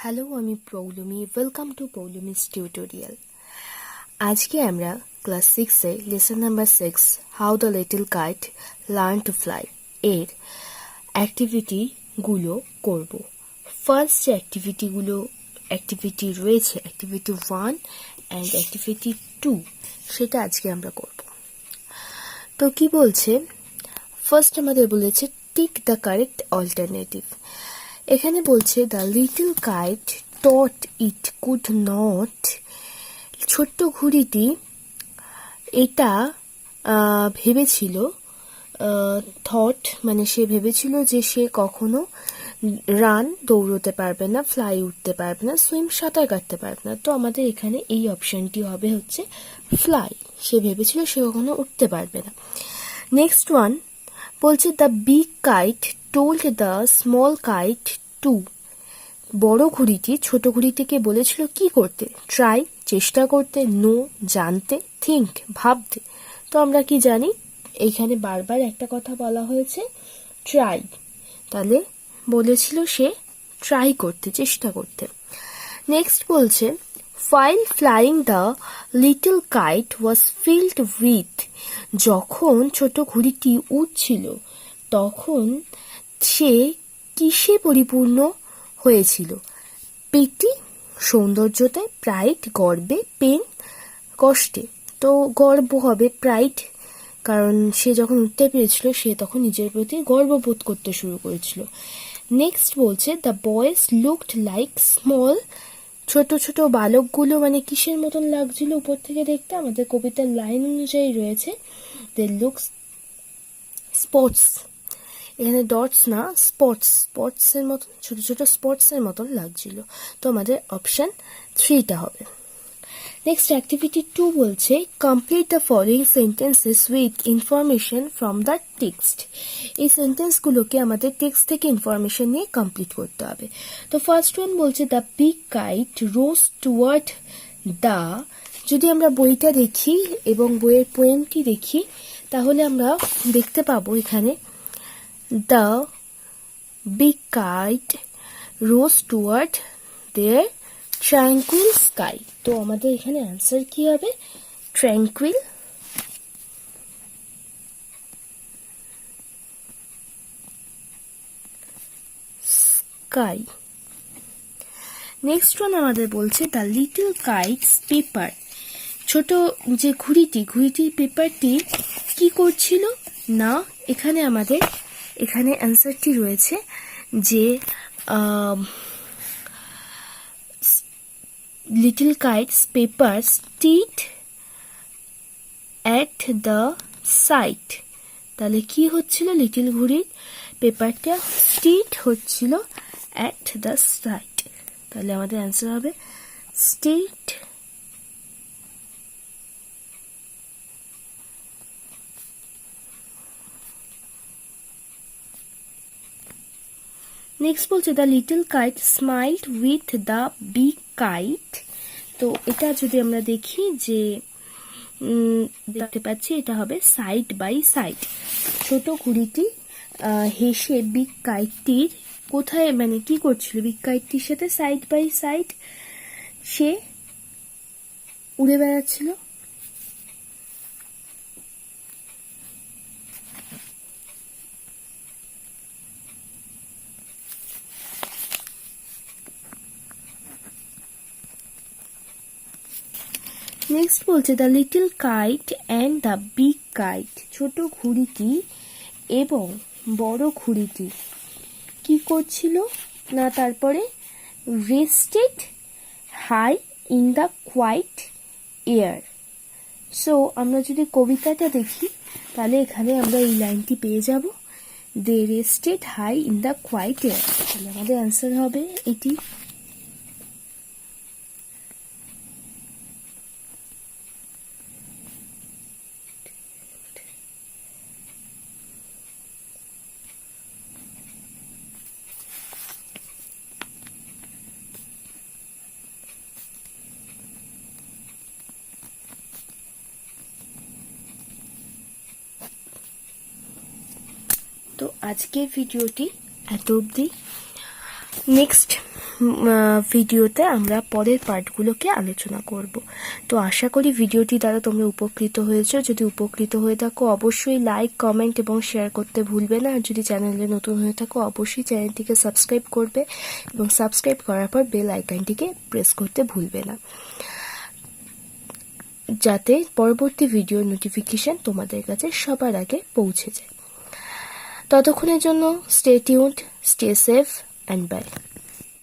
Hello, আমি Poulami. Welcome to Poulami's tutorial. আজকে আমরা ক্লাস 6-এ lesson number 6 how the little kite learn to fly এর অ্যাক্টিভিটিগুলো করব। ফার্স্ট যে অ্যাক্টিভিটি রয়েছে, অ্যাক্টিভিটি 1 অ্যান্ড অ্যাক্টিভিটি 2, সেটা আজকে আমরা করব। তো কি বলছে, ফার্স্ট আমাদের বলেছে টিক দ্য কারেক্ট অল্টারনেটিভ। এখানে বলছে the little kite taught it could not, ছোট্ট ঘুড়িটি এটা ভেবেছিল, থট মানে সে ভেবেছিল যে সে কখনো রান দৌড়তে পারবে না, ফ্লাই উঠতে পারবে না, সুইম সাঁতার কাটতে পারবে না। তো আমাদের এখানে এই অপশনটি হবে হচ্ছে ফ্লাই। সে ভেবেছিল সে কখনো উঠতে পারবে না। নেক্সট ওয়ান বলছে the big kite told the small kite to, বড় ঘুড়িটি ছোট ঘুড়িটিকে বলেছিল কি করতে? ট্রাই, চেষ্টা করতে, নো, জানতে, থিঙ্ক, ভাবতে। তো আমরা কি জানি, এইখানে বারবার একটা কথা বলা হয়েছে ট্রাই, তাহলে বলেছিল সে ট্রাই করতে, চেষ্টা করতে। নেক্সট বলছে while flying the little kite was filled with, যখন ছোট ঘুড়িটি উড়ছিল তখন সে কিসে পরিপূর্ণ হয়েছিল? পিটি, সৌন্দর্যতে, প্রাইড, গর্বে, পেন, কষ্টে। তো গর্ব হবে, প্রাইড, কারণ সে যখন উঠতে পেরেছিল সে তখন নিজের প্রতি গর্ববোধ করতে শুরু করেছিল। নেক্সট বলছে the boys looked like small, ছোট ছোট বালকগুলো মানে কিসের মতন লাগছিল উপর থেকে দেখতে? আমাদের কবিতার লাইন অনুযায়ী রয়েছে দে লুকস স্পটস, এখানে ডটস না, স্পটস এর মতন, ছোট ছোট স্পটস এর মতন লাগছিল। তো আমাদের অপশন 3টা হবে। নেক্সট অ্যাক্টিভিটি 2 বলছে complete the following sentences with information from the text. এই সেন্টেন্সগুলোকে আমাদের টেক্সট থেকে ইনফরমেশন নিয়ে কমপ্লিট করতে হবে। তো ফার্স্ট ওয়ান বলছে the big kite rose toward the, যদি আমরা বইটা দেখি এবং বইয়ের পোয়েমটি দেখি তাহলে আমরা দেখতে পাবো এখানে the big kite rose toward their tranquil sky. তো আমাদের এখানে অ্যান্সার কি হবে? Tranquil sky. নেক্সট ওয়ান আমাদের বলছে দ্য লিটল কাইটস পেপার, ছোট যে ঘুড়িটির পেপারটি কি করছিল না? এখানে আমাদের অ্যান্সারটি রয়েছে যে little kites paper steed at the site. তাহলে কি হচ্ছিল? লিটল ঘুড়ির পেপারটা স্টিড হচ্ছিল অ্যাট দ্য সাইট। তাহলে আমাদের অ্যান্সার হবে স্টিড নেক্সট বলছে the little kite স্মাইলড with the big kite. তো এটা যদি আমরা দেখি যে দেখতে পাচ্ছি এটা হবে সাইড বাই সাইড। ছোট ঘুড়িটি হেসে বিগ কাইটটির কোথায় মানে কি করছিল? বিগ কাইটটির সাথে সাইড বাই সাইড সে উড়ে বেড়াচ্ছিল। নেক্সট বলছে the little kite and the big kite, ছোট ঘুড়িটি এবং বড় ঘুড়িটি কি করছিল না? তারপরে rested high in the quiet air. So আমরা যদি কবিতাটা দেখি তাহলে এখানে আমরা এই লাইনটি পেয়ে যাব, they rested high in the quiet air. তাহলে আমাদের অ্যান্সার হবে এটি। তো আজকের ভিডিওটি এত অবধি। নেক্সট ভিডিওতে আমরা পরের পার্টগুলোকে আলোচনা করব। তো আশা করি ভিডিওটি দ্বারা তোমরা উপকৃত হয়েছো। যদি উপকৃত হয়ে থাকো অবশ্যই লাইক, কমেন্ট এবং শেয়ার করতে ভুলবে না। আর যদি চ্যানেলে নতুন হয়ে থাকো অবশ্যই চ্যানেলটিকে সাবস্ক্রাইব করবে এবং সাবস্ক্রাইব করার পর বেল আইকনটিকে প্রেস করতে ভুলবে না, যাতে পরবর্তী ভিডিওর নোটিফিকেশন তোমাদের কাছে সবার আগে পৌঁছে যায়। ততক্ষণের জন্য stay tuned, stay safe and by.